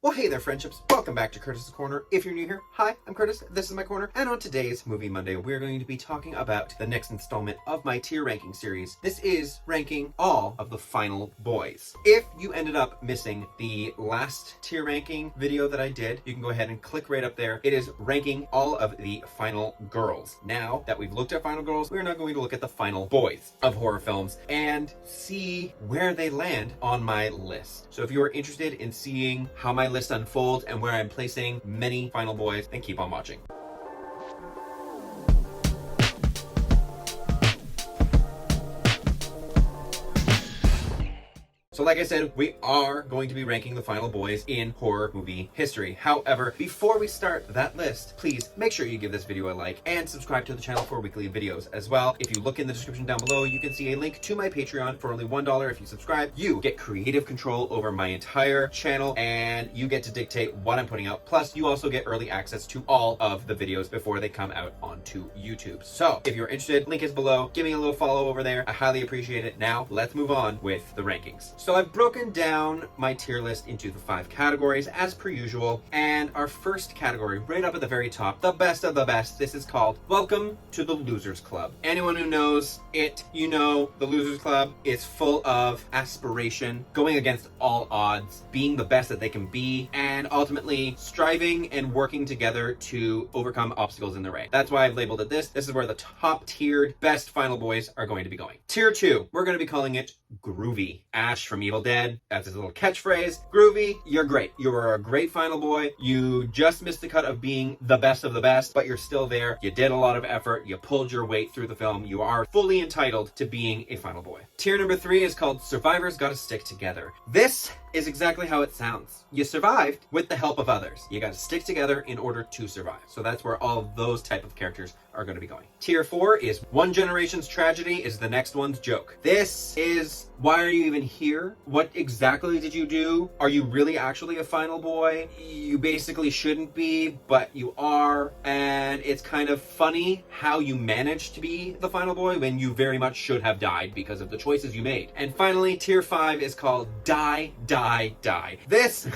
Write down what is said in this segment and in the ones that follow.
Well, hey there, friendships. Welcome back to Curtis's Corner. If you're new here, hi, I'm Curtis. This is my corner. And on today's Movie Monday, we're going to be talking about the next installment of my tier ranking series. This is ranking all of the final boys. If you ended up missing the last tier ranking video that I did, you can go ahead and click right up there. It is ranking all of the final girls. Now that we've looked at final girls, we're now going to look at the final boys of horror films and see where they land on my list. So if you are interested in seeing how my list unfolds and where I'm placing many final boys, then keep on watching. So like I said, we are going to be ranking the final boys in horror movie history. However, before we start that list, please make sure you give this video a like and subscribe to the channel for weekly videos as well. If you look in the description down below, you can see a link to my Patreon. For only $1 if you subscribe, you get creative control over my entire channel and you get to dictate what I'm putting out. Plus, you also get early access to all of the videos before they come out onto YouTube. So if you're interested, link is below. Give me a little follow over there. I highly appreciate it. Now, let's move on with the rankings. So I've broken down my tier list into the 5 categories as per usual, and our first category right up at the very top, the best of the best, this is called Welcome to the Losers Club. Anyone who knows it, you know the Losers Club is full of aspiration, going against all odds, being the best that they can be, and ultimately striving and working together to overcome obstacles in the way. That's why I've labeled it this. This is where the top tiered best final boys are going to be going. Tier 2, we're going to be calling it Groovy. Ash from Evil Dead, that's his little catchphrase. Groovy, you're great. You are a great final boy. You just missed the cut of being the best of the best, but you're still there. You did a lot of effort. You pulled your weight through the film. You are fully entitled to being a final boy. Tier number 3 is called Survivors Gotta Stick Together. This is exactly how it sounds. You survived with the help of others. You gotta stick together in order to survive. So that's where all of those type of characters are going to be going. Tier 4 is One Generation's Tragedy is the next one's joke. This is, why are you even here? What exactly did you do? Are you really actually a final boy? You basically shouldn't be, but you are. And it's kind of funny how you managed to be the final boy when you very much should have died because of the choices you made. And finally, tier 5 is called Die, Die, Die. This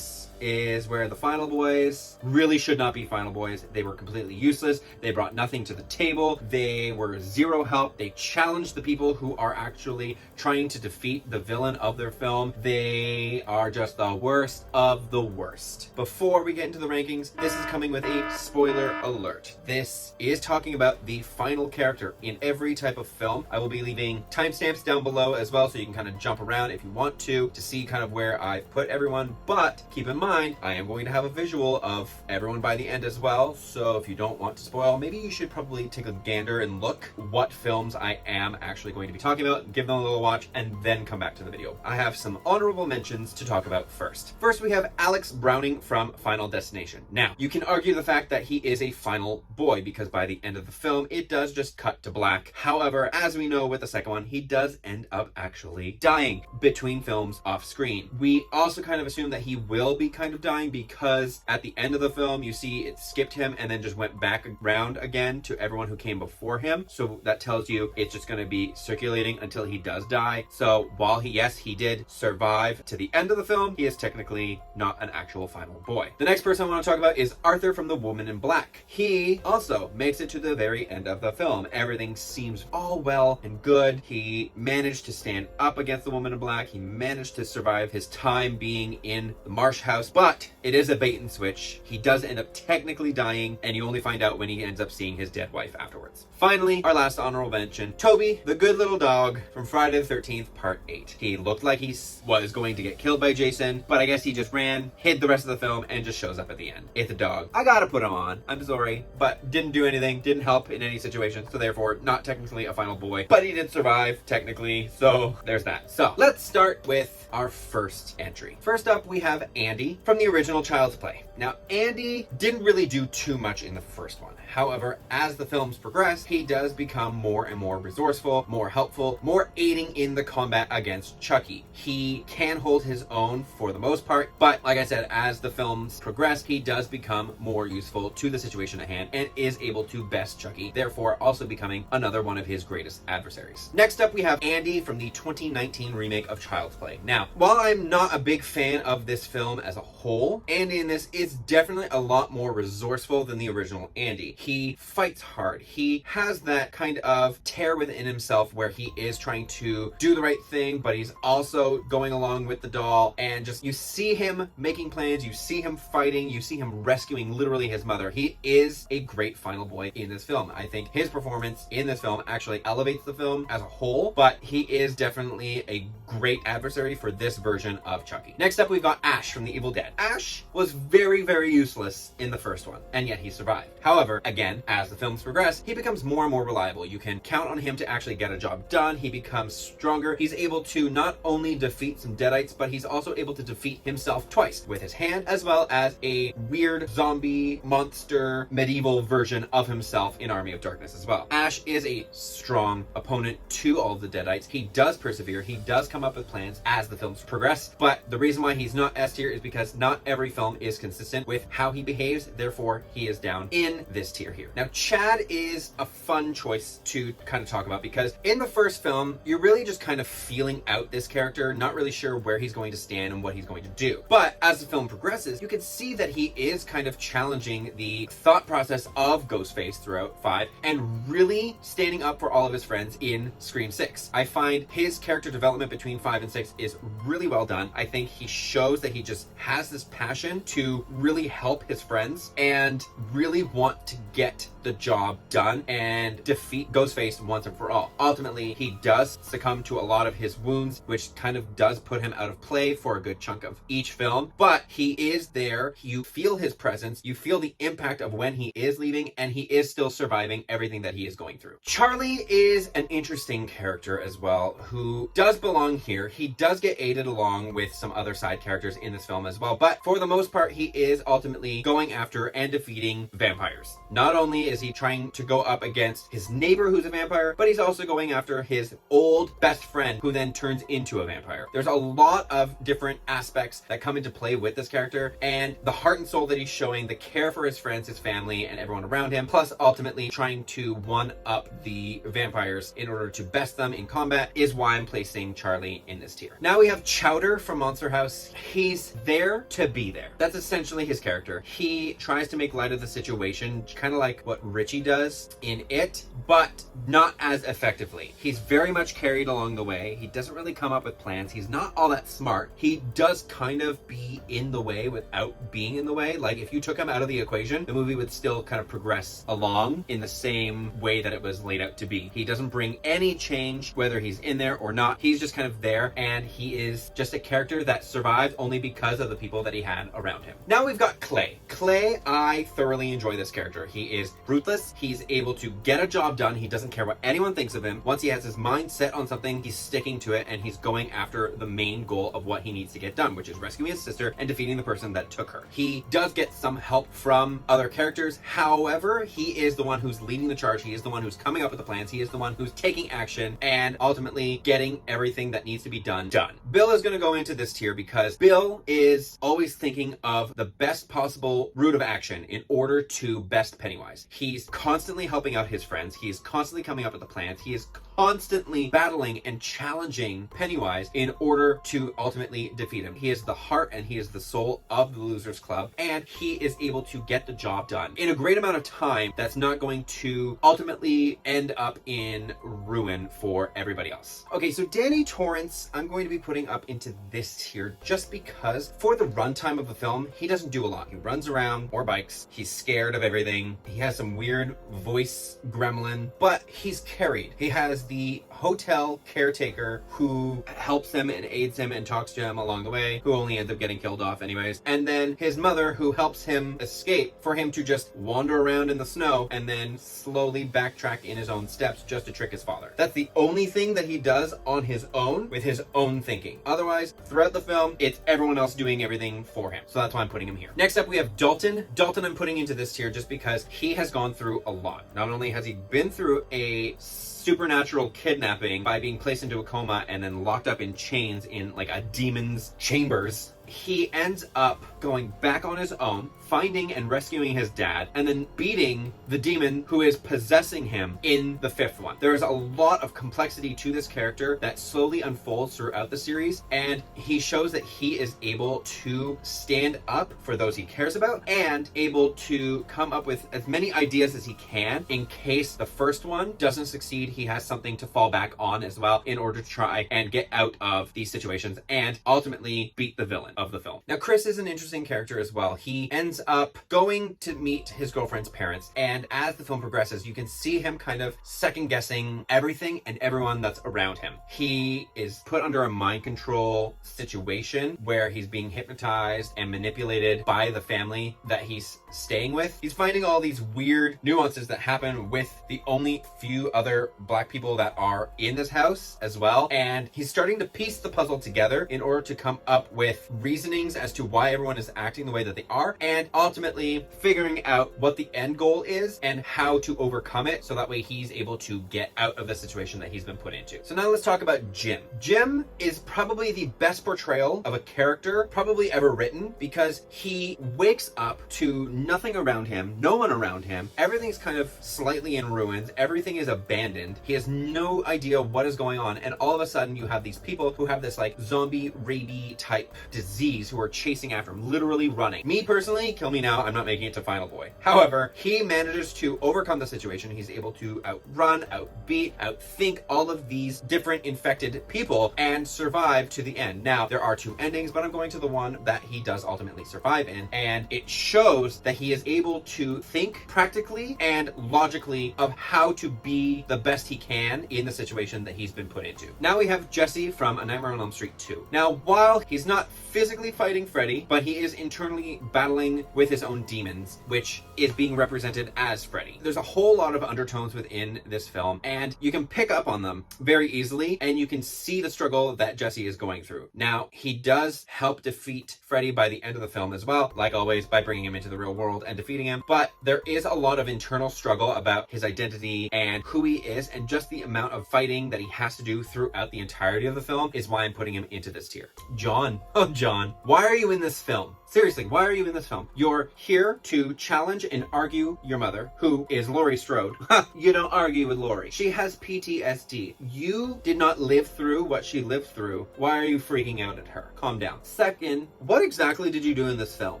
is where the final boys really should not be final boys. They were completely useless. They brought nothing to the table. They were zero help. They challenged the people who are actually trying to defeat the villain of their film. They are just the worst of the worst. Before we get into the rankings, this is coming with a spoiler alert. This is talking about the final character in every type of film. I will be leaving timestamps down below as well, so you can kind of jump around if you want to see kind of where I've put everyone. But keep in mind, I am going to have a visual of everyone by the end as well, so if you don't want to spoil, maybe you should probably take a gander and look what films I am actually going to be talking about, give them a little watch, and then come back to the video. I have some honorable mentions to talk about first. First, we have Alex Browning from Final Destination. Now, you can argue the fact that he is a final boy because by the end of the film, it does just cut to black. However, as we know with the second one, he does end up actually dying between films off screen. We also kind of assume that he will be kind of dying because at the end of the film you see it skipped him and then just went back around again to everyone who came before him, so that tells you it's just going to be circulating until he does die. So while he did survive to the end of the film, he is technically not an actual final boy. The next person I want to talk about is Arthur from The Woman in Black. He also makes it to the very end of the film. Everything seems all well and good. He managed to stand up against the Woman in Black. He managed to survive his time being in the Marsh house, but it is a bait and switch. He does end up technically dying, and you only find out when he ends up seeing his dead wife afterwards. Finally, our last honorable mention, Toby, the good little dog from Friday the 13th, Part 8. He looked like he was going to get killed by Jason, but I guess he just ran, hid the rest of the film, and just shows up at the end. It's a dog. I gotta put him on. I'm sorry, but didn't do anything, didn't help in any situation, so therefore not technically a final boy, but he did survive technically, so there's that. So let's start with our first entry. First up, we have Andy from the original Child's Play. Now, Andy didn't really do too much in the first one. However, as the films progress, he does become more and more resourceful, more helpful, more aiding in the combat against Chucky. He can hold his own for the most part, but like I said, as the films progress, he does become more useful to the situation at hand and is able to best Chucky, therefore also becoming another one of his greatest adversaries. Next up, we have Andy from the 2019 remake of Child's Play. Now, while I'm not a big fan of this film as a whole, Andy in this is definitely a lot more resourceful than the original Andy. He fights hard. He has that kind of tear within himself where he is trying to do the right thing, but he's also going along with the doll, and just you see him making plans, you see him fighting, you see him rescuing literally his mother. He is a great final boy in this film. I think his performance in this film actually elevates the film as a whole, but he is definitely a great adversary for this version of Chucky. Next up, we've got Ash from The Evil Dead. Ash was very, very useless in the first one, and yet he survived. However, again, as the films progress, he becomes more and more reliable. You can count on him to actually get a job done. He becomes stronger. He's able to not only defeat some Deadites, but he's also able to defeat himself twice with his hand, as well as a weird zombie monster medieval version of himself in Army of Darkness as well. Ash is a strong opponent to all of the Deadites. He does persevere. He does come up with plans as the films progress, but the reason why he's not S tier is because not every film is consistent with how he behaves. Therefore, he is down in this tier here. Now, Chad is a fun choice to kind of talk about because in the first film, you're really just kind of feeling out this character, not really sure where he's going to stand and what he's going to do. But as the film progresses, you can see that he is kind of challenging the thought process of Ghostface throughout 5 and really standing up for all of his friends in Scream 6. I find his character development between 5 and 6 is really well done. I think he shows that he just has this passion to really help his friends and really want to get the job done and defeat Ghostface once and for all. Ultimately, he does succumb to a lot of his wounds, which kind of does put him out of play for a good chunk of each film, but he is there. You feel his presence, you feel the impact of when he is leaving, and he is still surviving everything that he is going through. Charlie is an interesting character as well, who does belong here. He does get aided along with some other side characters in this film as well, but for the most part, he is ultimately going after and defeating vampires. Not only is he trying to go up against his neighbor who's a vampire, but he's also going after his old best friend who then turns into a vampire. There's a lot of different aspects that come into play with this character, and the heart and soul that he's showing, the care for his friends, his family, and everyone around him, plus ultimately trying to one-up the vampires in order to best them in combat, is why I'm placing Charlie in this tier. Now we have Chowder from Monster House. He's there to be there. That's essentially his character. He tries to make light of the situation, kind of like what Richie does in It, but not as effectively. He's very much carried along the way. He doesn't really come up with plans. He's not all that smart. He does kind of be in the way without being in the way. Like if you took him out of the equation, the movie would still kind of progress along in the same way that it was laid out to be. He doesn't bring any change, whether he's in there or not. He's just kind of there, and he is just a character that survived only because of the people that he had around him. Now we've got Clay. Clay, I thoroughly enjoy this character. He is ruthless. He's able to get a job done. He doesn't care what anyone thinks of him. Once he has his mind set on something, he's sticking to it, and he's going after the main goal of what he needs to get done, which is rescuing his sister and defeating the person that took her. He does get some help from other characters. However, he is the one who's leading the charge. He is the one who's coming up with the plans. He is the one who's taking action and ultimately getting everything that needs to be done. Bill is going to go into this tier because Bill is always thinking of the best possible route of action in order to best Pennywise. He's constantly helping out his friends. He is constantly coming up with the plans. He is constantly battling and challenging Pennywise in order to ultimately defeat him. He is the heart and he is the soul of the Losers Club, and he is able to get the job done in a great amount of time that's not going to ultimately end up in ruin for everybody else. Okay, so Danny Torrance, I'm going to be putting up into this tier just because for the runtime of the film, he doesn't do a lot. He runs around or bikes. He's scared of everything. He has some weird voice gremlin, but he's carried. He has the hotel caretaker who helps him and aids him and talks to him along the way, who only ends up getting killed off anyways. And then his mother, who helps him escape for him to just wander around in the snow and then slowly backtrack in his own steps just to trick his father. That's the only thing that he does on his own with his own thinking. Otherwise, throughout the film, it's everyone else doing everything for him. So that's why I'm putting him here. Next up, we have Dalton. Dalton I'm putting into this tier just because he has gone through a lot. Not only has he been through a supernatural kidnapping by being placed into a coma and then locked up in chains in like a demon's chambers, he ends up going back on his own, finding and rescuing his dad, and then beating the demon who is possessing him in the 5th one. There is a lot of complexity to this character that slowly unfolds throughout the series, and he shows that he is able to stand up for those he cares about and able to come up with as many ideas as he can in case the first one doesn't succeed. He has something to fall back on as well in order to try and get out of these situations and ultimately beat the villain of the film. Now, Chris is an interesting character as well. He ends up going to meet his girlfriend's parents, and as the film progresses, you can see him kind of second guessing everything and everyone that's around him. He is put under a mind control situation where he's being hypnotized and manipulated by the family that he's staying with. He's finding all these weird nuances that happen with the only few other black people that are in this house as well, and he's starting to piece the puzzle together in order to come up with reasonings as to why everyone is acting the way that they are, and ultimately figuring out what the end goal is and how to overcome it so that way he's able to get out of the situation that he's been put into. So now let's talk about Jim. Jim is probably the best portrayal of a character probably ever written, because he wakes up to nothing around him, no one around him, everything's kind of slightly in ruins, everything is abandoned, he has no idea what is going on, and all of a sudden you have these people who have this like zombie rabies type disease who are chasing after him, literally running. Me personally, kill me now, I'm not making it to Final Boy. However, he manages to overcome the situation. He's able to outrun, outbeat, outthink all of these different infected people and survive to the end. Now, there are 2 endings, but I'm going to the one that he does ultimately survive in, and it shows that he is able to think practically and logically of how to be the best he can in the situation that he's been put into. Now we have Jesse from A Nightmare on Elm Street 2. Now, while he's not physically fighting Freddy, but he is internally battling with his own demons, which is being represented as Freddy. There's a whole lot of undertones within this film, and you can pick up on them very easily, and you can see the struggle that Jesse is going through. Now, he does help defeat Freddy by the end of the film as well, like always, by bringing him into the real world and defeating him, but there is a lot of internal struggle about his identity and who he is, and just the amount of fighting that he has to do throughout the entirety of the film is why I'm putting him into this tier. John. Oh, John. Why are you in this film? Seriously, why are you in this film? You're here to challenge and argue your mother, who is Laurie Strode. You don't argue with Laurie. She has PTSD. You did not live through what she lived through. Why are you freaking out at her? Calm down. Second, what exactly did you do in this film,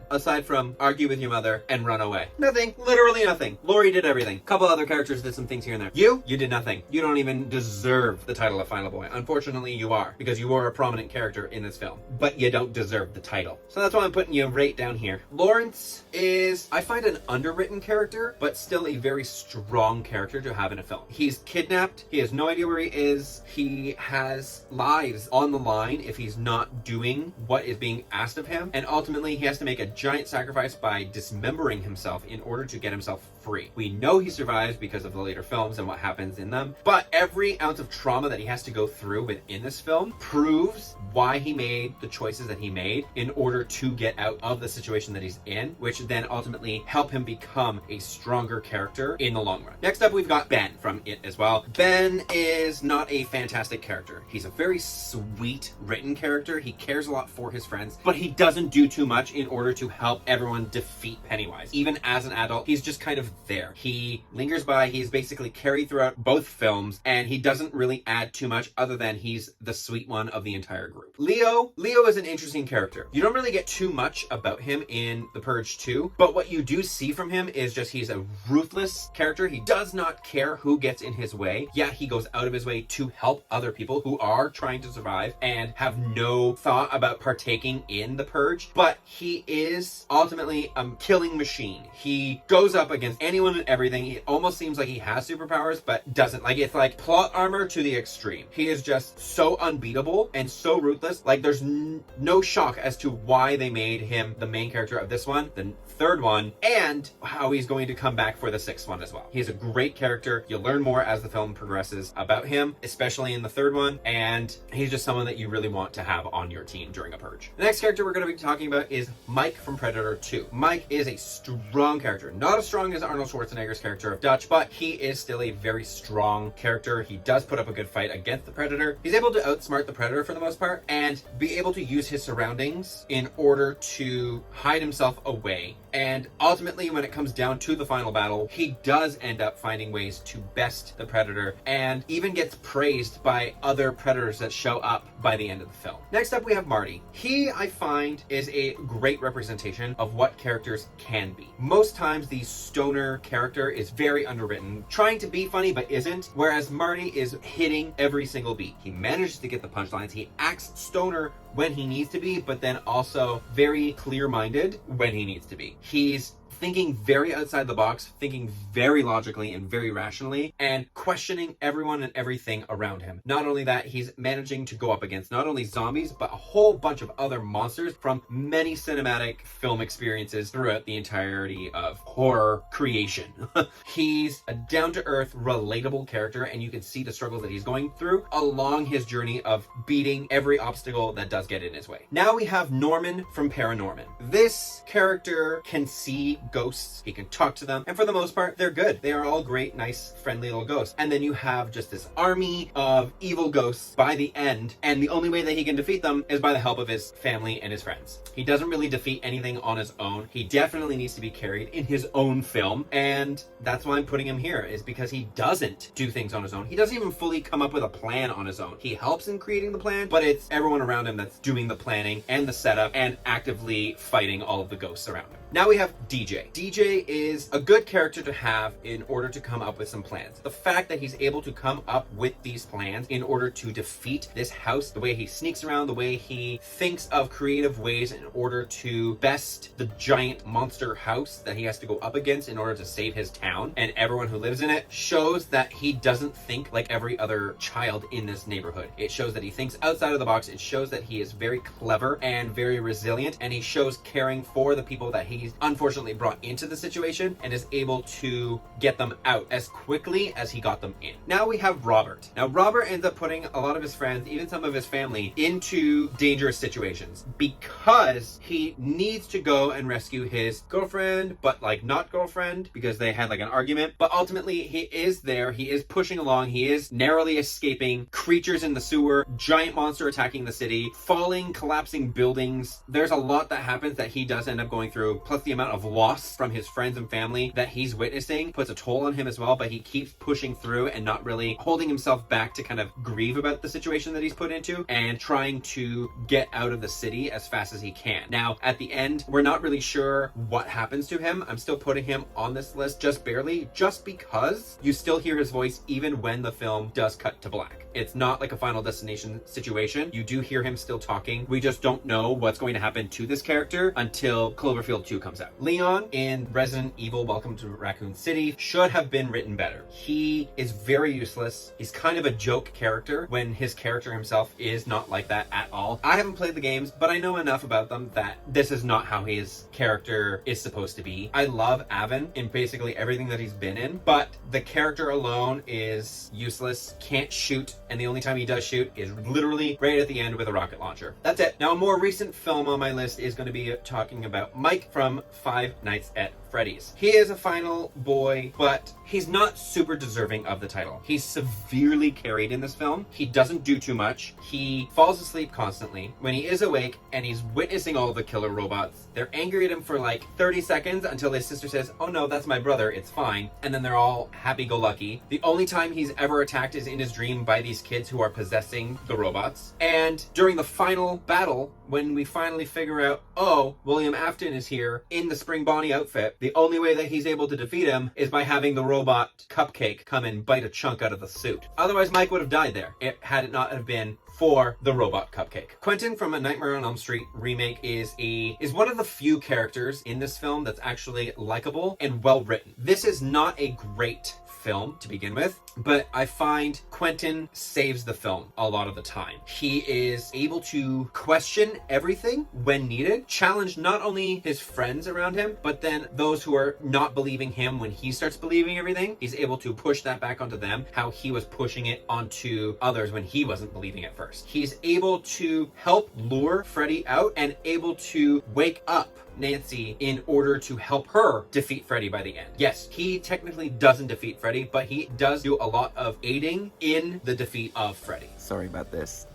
aside from argue with your mother and run away? Nothing. Literally nothing. Laurie did everything. A couple other characters did some things here and there. You did nothing. You don't even deserve the title of Final Boy. Unfortunately, you are, because you were a prominent character in this film, but you don't deserve the title. So that's why I'm putting you right down here. Lawrence is, I find, an underwritten character, but still a very strong character to have in a film. He's kidnapped. He has no idea where he is. He has lives on the line if he's not doing what is being asked of him. And ultimately, he has to make a giant sacrifice by dismembering himself in order to get himself free. We know he survives because of the later films and what happens in them, but every ounce of trauma that he has to go through within this film proves why he made the choices that he made in order to get out of the situation that he's in, which then ultimately help him become a stronger character in the long run. Next up, we've got Ben from It as well. Ben is not a fantastic character. He's a very sweet written character. He cares a lot for his friends, but he doesn't do too much in order to help everyone defeat Pennywise. Even as an adult, he's just kind of there. He lingers by. He's basically carried throughout both films, and he doesn't really add too much other than he's the sweet one of the entire group. Leo is an interesting character. You don't really get too much about him in The Purge 2, but what you do see from him is just he's a ruthless character. He does not care who gets in his way. Yeah, he goes out of his way to help other people who are trying to survive and have no thought about partaking in the Purge, but he is ultimately a killing machine. He goes up against anyone and everything. It almost seems like he has superpowers, but doesn't. Like, it's like plot armor to the extreme. He is just so unbeatable and so ruthless. Like, there's no shock as to why they made him the main character of this one, the third one, and how he's going to come back for the 6th one as well. He's a great character. You'll learn more as the film progresses about him, especially in the 3rd one, and he's just someone that you really want to have on your team during a purge. The next character we're going to be talking about is Mike from Predator 2. Mike is a strong character. Not as strong as Arnold Schwarzenegger's character of Dutch, but he is still a very strong character. He does put up a good fight against the Predator. He's able to outsmart the Predator for the most part and be able to use his surroundings in order to hide himself away. And ultimately, when it comes down to the final battle, he does end up finding ways to best the Predator and even gets praised by other Predators that show up by the end of the film. Next up, we have Marty. He, I find, is a great representation of what characters can be. Most times, the stoner character is very underwritten, trying to be funny but isn't, whereas Marty is hitting every single beat. He manages to get the punchlines. He acts stoner when he needs to be, but then also very clear-minded when he needs to be. He's thinking very outside the box, thinking very logically and very rationally, and questioning everyone and everything around him. Not only that, he's managing to go up against not only zombies, but a whole bunch of other monsters from many cinematic film experiences throughout the entirety of horror creation. He's a down-to-earth, relatable character, and you can see the struggles that he's going through along his journey of beating every obstacle that does get in his way. Now we have Norman from Paranorman. This character can see ghosts, he can talk to them, and for the most part, they're good. They are all great, nice, friendly little ghosts. And then you have just this army of evil ghosts by the end, and the only way that he can defeat them is by the help of his family and his friends. He doesn't really defeat anything on his own. He definitely needs to be carried in his own film, and that's why I'm putting him here, is because he doesn't do things on his own. He doesn't even fully come up with a plan on his own. He helps in creating the plan, but it's everyone around him that's doing the planning and the setup and actively fighting all of the ghosts around him. Now we have DJ. DJ is a good character to have in order to come up with some plans. The fact that he's able to come up with these plans in order to defeat this house, the way he sneaks around, the way he thinks of creative ways in order to best the giant monster house that he has to go up against in order to save his town and everyone who lives in it, shows that he doesn't think like every other child in this neighborhood. It shows that he thinks outside of the box. It shows that he is very clever and very resilient, and he shows caring for the people that he's unfortunately brought into the situation and is able to get them out as quickly as he got them in. Now we have Robert. Now Robert ends up putting a lot of his friends, even some of his family, into dangerous situations because he needs to go and rescue his girlfriend, but like not girlfriend, because they had like an argument. But ultimately he is there, he is pushing along, he is narrowly escaping creatures in the sewer, giant monster attacking the city, falling, collapsing buildings. There's a lot that happens that he does end up going through, plus the amount of loss from his friends and family that he's witnessing puts a toll on him as well, but he keeps pushing through and not really holding himself back to kind of grieve about the situation that he's put into and trying to get out of the city as fast as he can. Now, at the end, we're not really sure what happens to him. I'm still putting him on this list just barely, just because you still hear his voice even when the film does cut to black. It's not like a Final Destination situation. You do hear him still talking. We just don't know what's going to happen to this character until Cloverfield 2 comes out. Leon in Resident Evil Welcome to Raccoon City should have been written better. He is very useless. He's kind of a joke character when his character himself is not like that at all. I haven't played the games, but I know enough about them that this is not how his character is supposed to be. I love Avon in basically everything that he's been in, but the character alone is useless, can't shoot, and the only time he does shoot is literally right at the end with a rocket launcher. That's it. Now, a more recent film on my list is going to be talking about Mike from Five Nights at Freddy's. He is a final boy, but he's not super deserving of the title. He's severely carried in this film. He doesn't do too much. He falls asleep constantly. When he is awake and he's witnessing all the killer robots, they're angry at him for like 30 seconds until his sister says, "Oh no, that's my brother, it's fine." And then they're all happy-go-lucky. The only time he's ever attacked is in his dream by these kids who are possessing the robots. And during the final battle, when we finally figure out, oh, William Afton is here in the Spring Bonnie outfit, the only way that he's able to defeat him is by having the robot Cupcake come and bite a chunk out of the suit. Otherwise, Mike would have died there had it not have been for the robot Cupcake. Quentin from A Nightmare on Elm Street remake is one of the few characters in this film that's actually likable and well written. This is not a great film to begin with, but I find Quentin saves the film a lot of the time. He is able to question everything when needed, challenge not only his friends around him, but then those who are not believing him when he starts believing everything. He's able to push that back onto them, how he was pushing it onto others when he wasn't believing it first. He's able to help lure Freddy out and able to wake up Nancy in order to help her defeat Freddy by the end. Yes, he technically doesn't defeat Freddy, but he does do a lot of aiding in the defeat of Freddy. Sorry about this.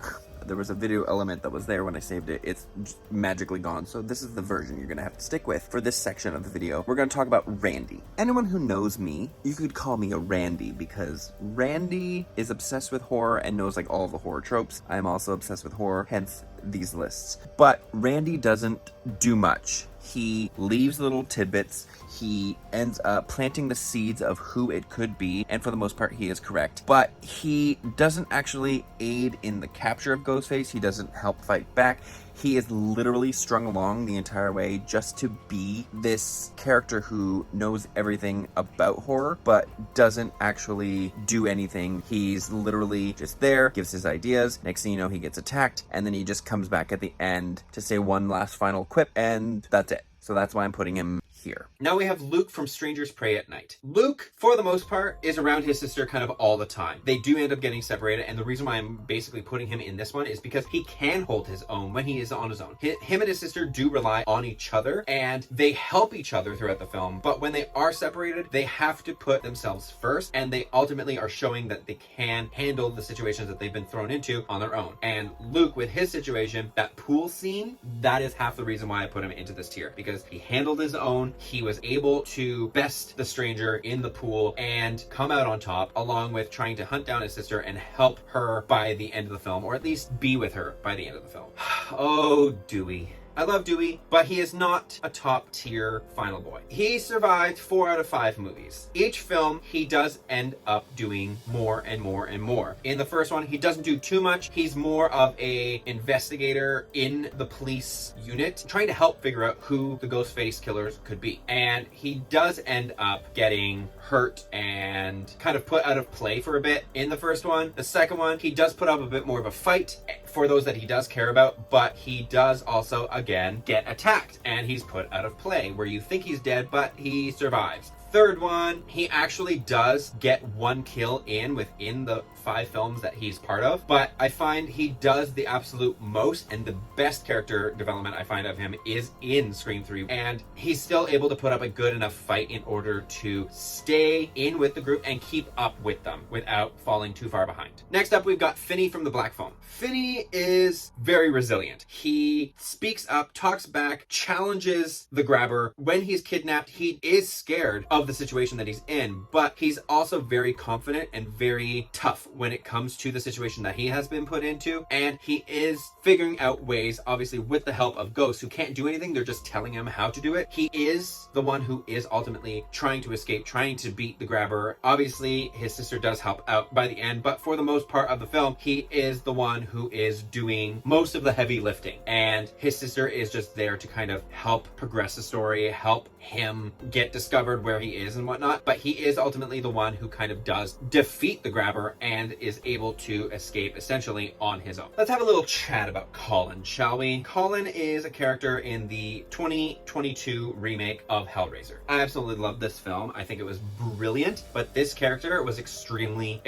there was a video element that was there when I saved it. It's magically gone. So this is the version you're gonna have to stick with for this section of the video. We're gonna talk about Randy. Anyone who knows me, you could call me a Randy, because Randy is obsessed with horror and knows like all of the horror tropes. I'm also obsessed with horror, hence these lists. But Randy doesn't do much. He leaves little tidbits. He ends up planting the seeds of who it could be, and for the most part he is correct. But he doesn't actually aid in the capture of Ghostface. He doesn't help fight back. He is literally strung along the entire way just to be this character who knows everything about horror, but doesn't actually do anything. He's literally just there, gives his ideas. Next thing you know, he gets attacked, and then he just comes back at the end to say one last final quip, and that's it. So that's why I'm putting him here. Now we have Luke from Strangers Prey at Night. Luke, for the most part, is around his sister kind of all the time. They do end up getting separated, and the reason why I'm basically putting him in this one is because he can hold his own when he is on his own. Him and his sister do rely on each other, and they help each other throughout the film, but when they are separated, they have to put themselves first, and they ultimately are showing that they can handle the situations that they've been thrown into on their own. And Luke, with his situation, that pool scene, that is half the reason why I put him into this tier, because he handled his own. He was able to best the stranger in the pool and come out on top, along with trying to hunt down his sister and help her by the end of the film, or at least be with her by the end of the film. Oh, Dewey. I love Dewey, but he is not a top tier final boy. He survived 4 out of 5 movies. Each film, he does end up doing more and more and more. In the first one, he doesn't do too much. He's more of a investigator in the police unit, trying to help figure out who the Ghostface killers could be. And he does end up getting hurt and kind of put out of play for a bit in the first one. The second one, he does put up a bit more of a fight for those that he does care about, but he does also, again, get attacked, and he's put out of play, where you think he's dead, but he survives. Third one, he actually does get 1 kill within the 5 films that he's part of, but I find he does the absolute most, and the best character development I find of him is in Scream 3, and he's still able to put up a good enough fight in order to stay in with the group and keep up with them without falling too far behind. Next up, we've got Finney from The Black Phone. Finney is very resilient. He speaks up, talks back, challenges the grabber. When he's kidnapped, he is scared of the situation that he's in, but he's also very confident and very tough when it comes to the situation that he has been put into, and he is figuring out ways, obviously with the help of ghosts who can't do anything, they're just telling him how to do it. He is the one who is ultimately trying to escape, trying to beat the grabber. Obviously his sister does help out by the end, but for the most part of the film, he is the one who is doing most of the heavy lifting, and his sister is just there to kind of help progress the story, help him get discovered where he is and whatnot. But he is ultimately the one who kind of does defeat the grabber and is able to escape essentially on his own. Let's have a little chat about Colin, shall we? Colin is a character in the 2022 remake of Hellraiser. I absolutely love this film. I think it was brilliant, but this character was extremely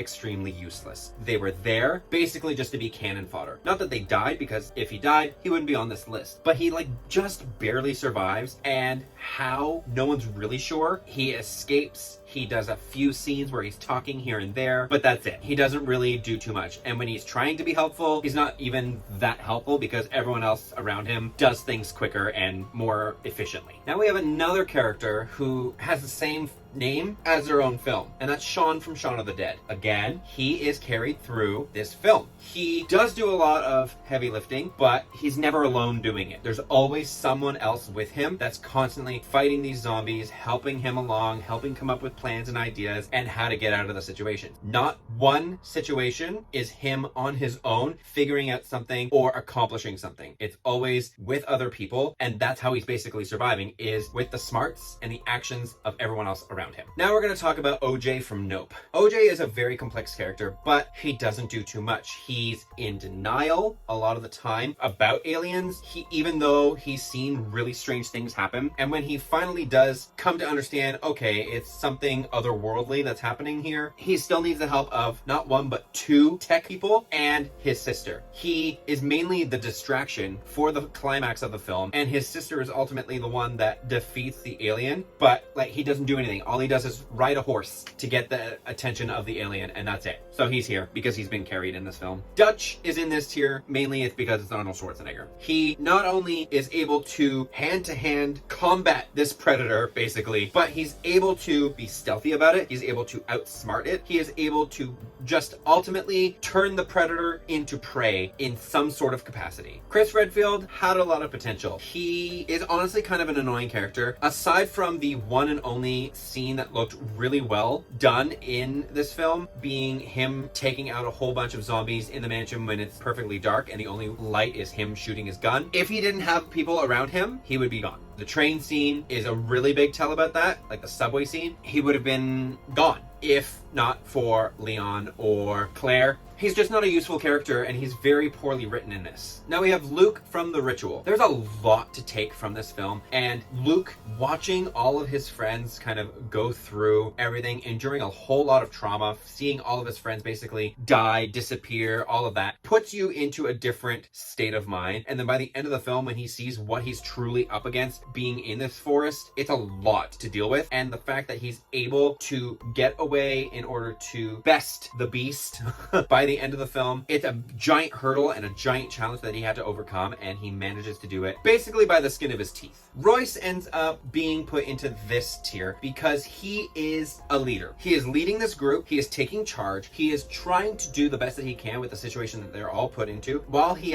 useless. They were there basically just to be cannon fodder. Not that they died, because if he died, he wouldn't be on this list, but he like just barely survives, and how, no one's really sure. He escapes. He does a few scenes where he's talking here and there, but that's it. He doesn't really do too much. And when he's trying to be helpful, he's not even that helpful, because everyone else around him does things quicker and more efficiently. Now we have another character who has the same name as their own film, and that's Shaun from Shaun of the Dead. Again, he is carried through this film. He does do a lot of heavy lifting, but he's never alone doing it. There's always someone else with him that's constantly fighting these zombies, helping him along, helping come up with plans and ideas and how to get out of the situation. Not one situation is him on his own figuring out something or accomplishing something. It's always with other people, and that's how he's basically surviving, is with the smarts and the actions of everyone else around him. Now we're going to talk about OJ from Nope. OJ is a very complex character, but he doesn't do too much. He's in denial a lot of the time about aliens, even though he's seen really strange things happen. And when he finally does come to understand, okay, it's something something otherworldly that's happening here. He still needs the help of not one, but two tech people and his sister. He is mainly the distraction for the climax of the film, and his sister is ultimately the one that defeats the alien, but like he doesn't do anything. All he does is ride a horse to get the attention of the alien, and that's it. So he's here because he's been carried in this film. Dutch is in this tier, mainly it's because it's Arnold Schwarzenegger. He not only is able to hand-to-hand combat this predator, basically, but he's able to be stealthy about it. He's able to outsmart it. He is able to just ultimately turn the predator into prey in some sort of capacity. Chris Redfield had a lot of potential. He is honestly kind of an annoying character. Aside from the one and only scene that looked really well done in this film, being him taking out a whole bunch of zombies in the mansion when it's perfectly dark and the only light is him shooting his gun. If he didn't have people around him, he would be gone. The train scene is a really big tell about that, like the subway scene. He would have been gone if not for Leon or Claire. He's just not a useful character, and he's very poorly written in this. Now we have Luke from The Ritual. There's a lot to take from this film, and Luke watching all of his friends kind of go through everything, enduring a whole lot of trauma, seeing all of his friends basically die, disappear, all of that, puts you into a different state of mind. And then by the end of the film, when he sees what he's truly up against being in this forest, it's a lot to deal with. And the fact that he's able to get away in order to best the beast by the end of the film, it's a giant hurdle and a giant challenge that he had to overcome, and he manages to do it basically by the skin of his teeth. Royce ends up being put into this tier because he is a leader. He is leading this group. He is taking charge. He is trying to do the best that he can with the situation that they're all put into. While he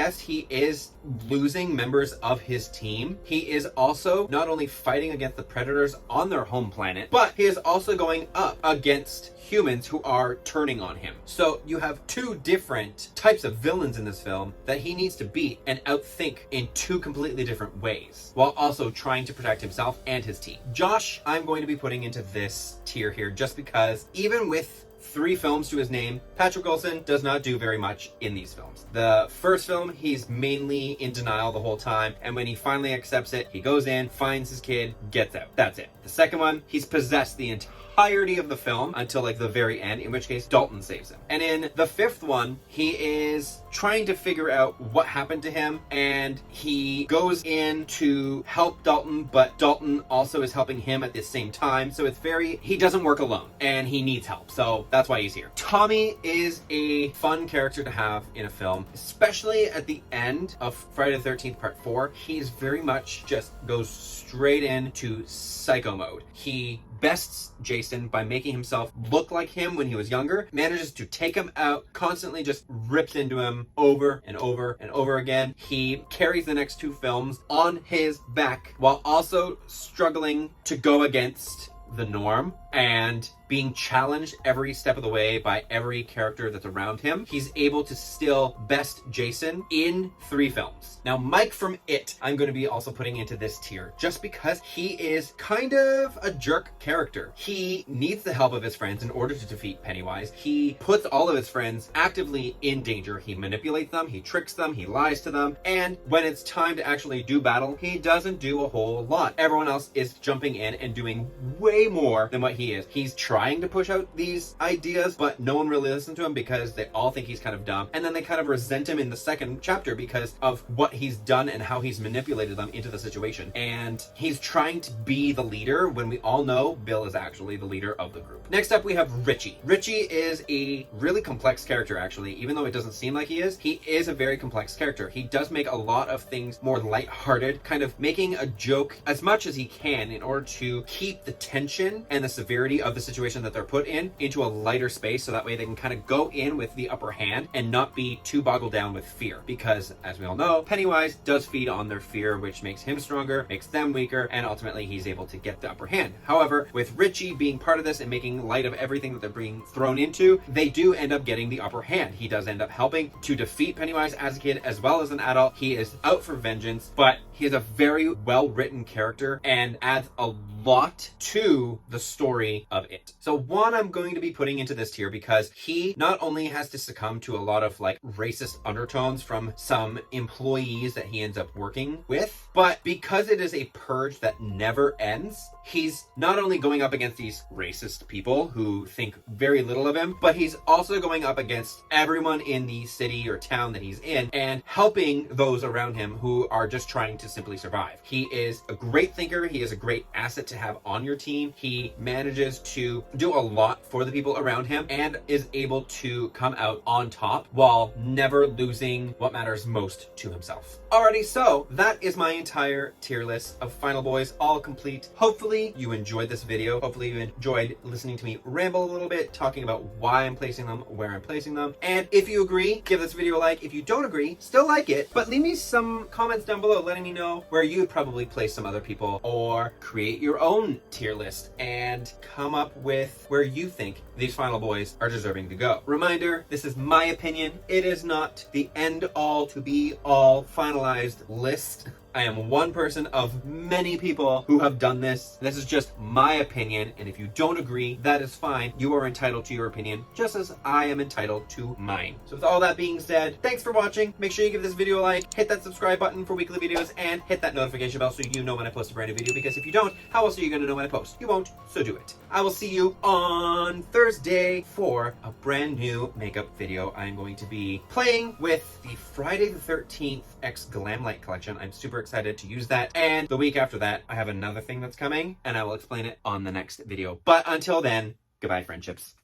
is losing members of his team, he is also not only fighting against the predators on their home planet, but he is also going up against humans who are turning on him. So you have two different types of villains in this film that he needs to beat and outthink in two completely different ways, while also trying to protect himself and his team. Josh, I'm going to be putting into this tier here just because even with 3 films to his name, Patrick Wilson does not do very much in these films. The first film, he's mainly in denial the whole time, and when he finally accepts it, he goes in, finds his kid, gets out. That's it. The second one, he's possessed the entirety of the film until like the very end, in which case Dalton saves him. And in the 5th one, he is trying to figure out what happened to him, and he goes in to help Dalton, but Dalton also is helping him at the same time. So it's he doesn't work alone, and he needs help. So that's why he's here. Tommy is a fun character to have in a film, especially at the end of Friday the 13th Part 4. He's very much just goes straight into psycho mode. He bests Jason by making himself look like him when he was younger, manages to take him out, constantly just rips into him over and over and over again. He carries the next 2 films on his back while also struggling to go against the norm and being challenged every step of the way by every character that's around him. He's able to still best Jason in 3 films. Now, Mike from It, I'm going to be also putting into this tier just because he is kind of a jerk character. He needs the help of his friends in order to defeat Pennywise. He puts all of his friends actively in danger. He manipulates them, he tricks them, he lies to them, and when it's time to actually do battle, he doesn't do a whole lot. Everyone else is jumping in and doing way more than what he is. He's trying to push out these ideas, but no one really listens to him because they all think he's kind of dumb, and then they kind of resent him in the second chapter because of what he's done and how he's manipulated them into the situation. And he's trying to be the leader when we all know Bill is actually the leader of the group. Next up, we have Richie. Richie is a really complex character, actually. Even though it doesn't seem like he is a very complex character. He does make a lot of things more lighthearted, kind of making a joke as much as he can in order to keep the tension and the severity of the situation that they're put in into a lighter space, so that way they can kind of go in with the upper hand and not be too boggled down with fear, because as we all know, Pennywise does feed on their fear, which makes him stronger, makes them weaker, and ultimately he's able to get the upper hand. However, with Richie being part of this and making light of everything that they're being thrown into, they do end up getting the upper hand. He does end up helping to defeat Pennywise as a kid as well as an adult. He is out for vengeance, but he is a very well written character and adds a lot to the story of It. So one I'm going to be putting into this tier because he not only has to succumb to a lot of like racist undertones from some employees that he ends up working with, but because it is a purge that never ends, he's not only going up against these racist people who think very little of him, but he's also going up against everyone in the city or town that he's in and helping those around him who are just trying to simply survive. He is a great thinker. He is a great asset to have on your team. He manages to do a lot for the people around him and is able to come out on top while never losing what matters most to himself. Alrighty, so that is my entire tier list of final boys, all complete. Hopefully you enjoyed this video. Hopefully you enjoyed listening to me ramble a little bit, talking about why I'm placing them, where I'm placing them. And if you agree, give this video a like. If you don't agree, still like it, but leave me some comments down below letting me know where you would probably place some other people, or create your own tier list and come up with where you think these final boys are deserving to go. Reminder, this is my opinion. It is not the end all to be all finalized list. I am one person of many people who have done this. This is just my opinion, and if you don't agree, that is fine. You are entitled to your opinion, just as I am entitled to mine. So with all that being said, thanks for watching. Make sure you give this video a like, hit that subscribe button for weekly videos, and hit that notification bell so you know when I post a brand new video, because if you don't, how else are you going to know when I post? You won't, so do it. I will see you on Thursday for a brand new makeup video. I'm going to be playing with the Friday the 13th X Glamlight collection. I'm super excited to use that, and the week after that I have another thing that's coming and I will explain it on the next video. But until then, goodbye friendships.